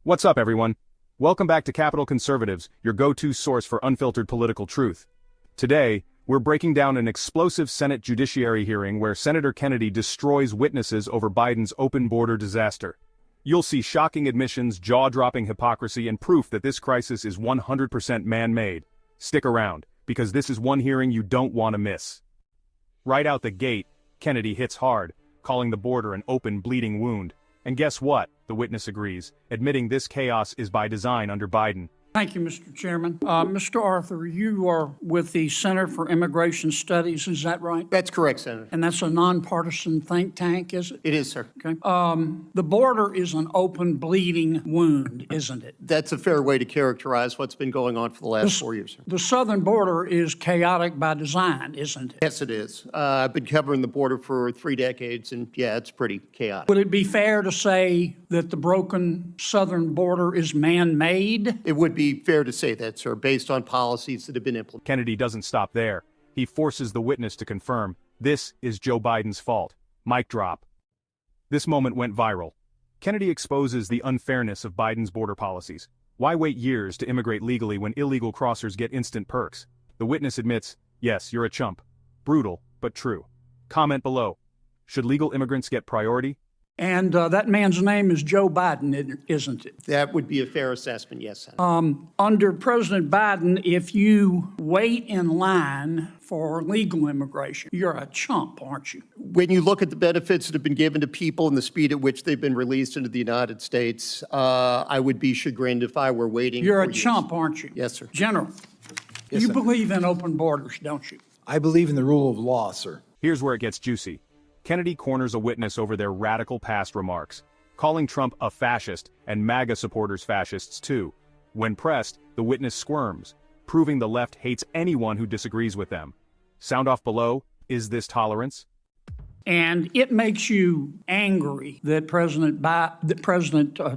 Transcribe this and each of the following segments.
What's up, everyone? Welcome back to Capital Conservatives, your go-to source for unfiltered political truth. Today, we're breaking down an explosive Senate Judiciary hearing where Senator Kennedy destroys witnesses over Biden's open border disaster. You'll see shocking admissions, jaw-dropping hypocrisy, and proof that this crisis is 100% man-made. Stick around, because this is one hearing you don't want to miss. Right out the gate, Kennedy hits hard, calling the border an open, bleeding wound. And guess what? The witness agrees, admitting this chaos is by design under Biden. Thank you, Mr. Chairman. Mr. Arthur, you are with the Center for Immigration Studies, is that right? That's correct, Senator. And that's a nonpartisan think tank, is it? It is, sir. Okay. The border is an open, bleeding wound, isn't it? That's a fair way to characterize what's been going on for the last 4 years, sir. The southern border is chaotic by design, isn't it? Yes, it is. I've been covering the border for 3 decades, and yeah, it's pretty chaotic. Would it be fair to say that the broken southern border is man-made? It would be fair to say that, sir, based on policies that have been implemented. Kennedy doesn't stop there. He forces the witness to confirm, this is Joe Biden's fault. Mic drop. This moment went viral. Kennedy exposes the unfairness of Biden's border policies. Why wait years to immigrate legally when illegal crossers get instant perks? The witness admits, yes, you're a chump. Brutal, but true. Comment below. Should legal immigrants get priority? And that man's name is Joe Biden, isn't it? That would be a fair assessment, yes, Senator. Under President Biden, if you wait in line for legal immigration, you're a chump, aren't you? When you look at the benefits that have been given to people and the speed at which they've been released into the United States, I would be chagrined if I were waiting. You're a chump, aren't you? Yes, sir. General, Yes, you sir. believe in open borders, don't you? I believe in the rule of law, sir. Here's where it gets juicy. Kennedy corners a witness over their radical past remarks, calling Trump a fascist and MAGA supporters fascists too. When pressed, the witness squirms, proving the left hates anyone who disagrees with them. Sound off below, is this tolerance? And it makes you angry that President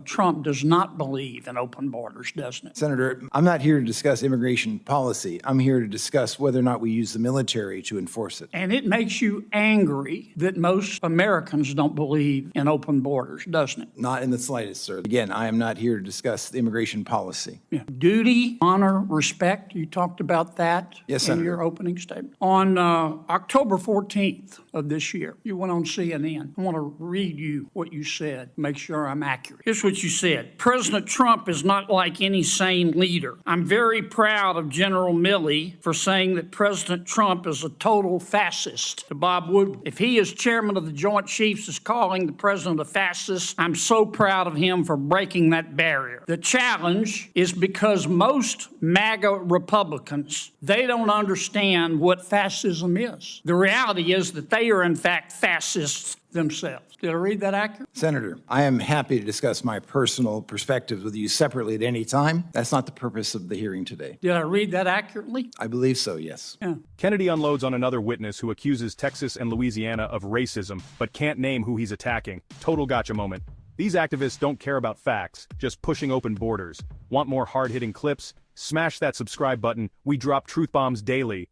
Trump does not believe in open borders, doesn't it? Senator, I'm not here to discuss immigration policy. I'm here to discuss whether or not we use the military to enforce it. And it makes you angry that most Americans don't believe in open borders, doesn't it? Not in the slightest, sir. Again, I am not here to discuss the immigration policy. Yeah. Duty, honor, respect, you talked about that Yes, in Senator. your opening statement. On October 14th of this year, you went on CNN. I want to read you what you said, make sure I'm accurate. Here's what you said. President Trump is not like any sane leader. I'm very proud of General Milley for saying that President Trump is a total fascist. To Bob Woodward, if he as chairman of the Joint Chiefs is calling the president a fascist, I'm so proud of him for breaking that barrier. The challenge is because most MAGA Republicans, they don't understand what fascism is. The reality is that they are in fact fascists themselves. Did I read that accurate? Senator, I am happy to discuss my personal perspectives with you separately at any time. That's not the purpose of the hearing today. Did I read that accurately? I believe so, yes. Yeah. Kennedy unloads on another witness who accuses Texas and Louisiana of racism, but can't name who he's attacking. Total gotcha moment. These activists don't care about facts, just pushing open borders. Want more hard-hitting clips? Smash that subscribe button. We drop truth bombs daily.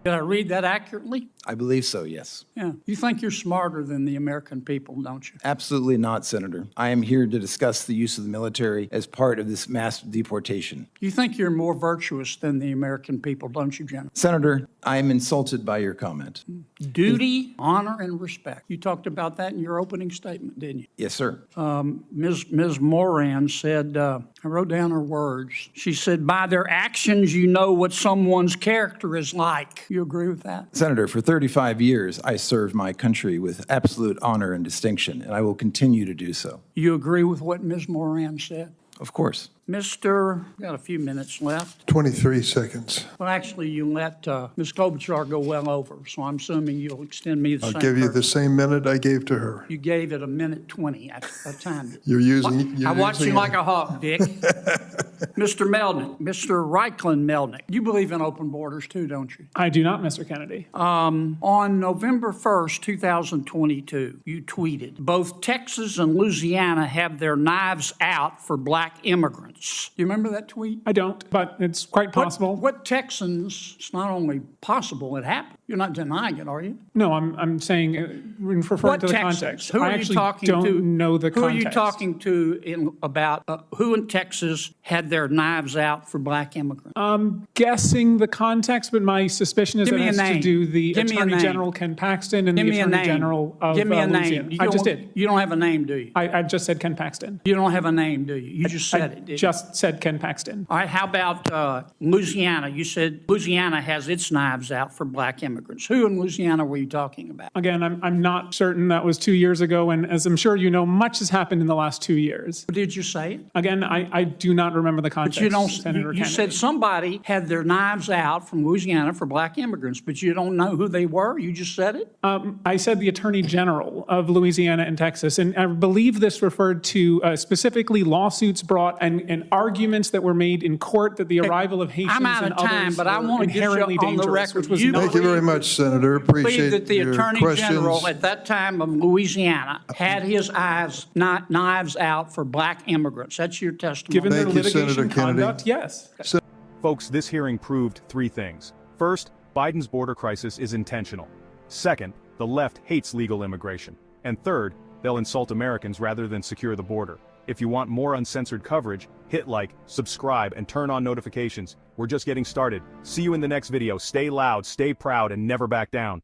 Did I read that accurately? I believe so, yes. Yeah. You think you're smarter than the American people, don't you? Absolutely not, Senator. I am here to discuss the use of the military as part of this mass deportation. You think you're more virtuous than the American people, don't you, General? Senator, I am insulted by your comment. Duty, honor, and respect. You talked about that in your opening statement, didn't you? Yes, sir. Ms. Moran said, I wrote down her words. She said, by their actions, you know what someone's character is like. You agree with that? Senator, for 35 years, I served my country with absolute honor and distinction, and I will continue to do so. You agree with what Ms. Moran said? Of course. Mr. Got a few minutes left. 23 seconds. Well, actually, you let Ms. Klobuchar go well over, so I'm assuming you'll extend me the I'll same. give you the purpose. same minute I gave to her. You gave it a minute 20. I timed it. You're using. I watch you using like a hawk, Dick. Mr. Melnick, Mr. Reichlin Melnick, you believe in open borders too, don't you? I do not, Mr. Kennedy. On November 1st, 2022, you tweeted, both Texas and Louisiana have their knives out for black immigrants. You remember that tweet? I don't, but it's quite possible. What Texans, it's not only possible, it happened. You're not denying it, are you? No, I'm saying, referring What to the Texans? context. Who are I you actually talking don't to? know the Who context. are you talking to about who in Texas had their knives out for black immigrants? Guessing the context, but my suspicion is Give that me it a has to name. do the Give me a Attorney name. General Ken Paxton and Give the me a Attorney name. General of Give me a Louisiana. name. You I don't- just did. You don't have a name, do you? I just said Ken Paxton. You don't have a name, do you? You just said it, didn't you? Just said Ken Paxton. All right, how about Louisiana? You said Louisiana has its knives out for black immigrants. Who in Louisiana were you talking about? Again, I'm not certain. That was 2 years ago, and as I'm sure you know, much has happened in the last 2 years. Did you say it? Again, I do not remember the context. But you don't. Senator You said Kennedy. somebody had their knives out from Louisiana for black immigrants, but you don't know who they were. You just said it. I said the Attorney General of Louisiana and Texas, and I believe this referred to specifically lawsuits brought and arguments that were made in court that the arrival of Haitians I'm out and of time, others but I were want to get you inherently on the dangerous, record. which was You not. Thank you very much, Senator. believe Appreciate that the your Attorney questions. General at that time of Louisiana had his knives out for black immigrants. That's your testimony. Given their Thank you, litigation Senator Kennedy. conduct, yes. Folks, this hearing proved 3 things. First, Biden's border crisis is intentional. Second, the left hates legal immigration. And third, they'll insult Americans rather than secure the border. If you want more uncensored coverage, hit like, subscribe, and turn on notifications. We're just getting started. See you in the next video. Stay loud, stay proud, and never back down.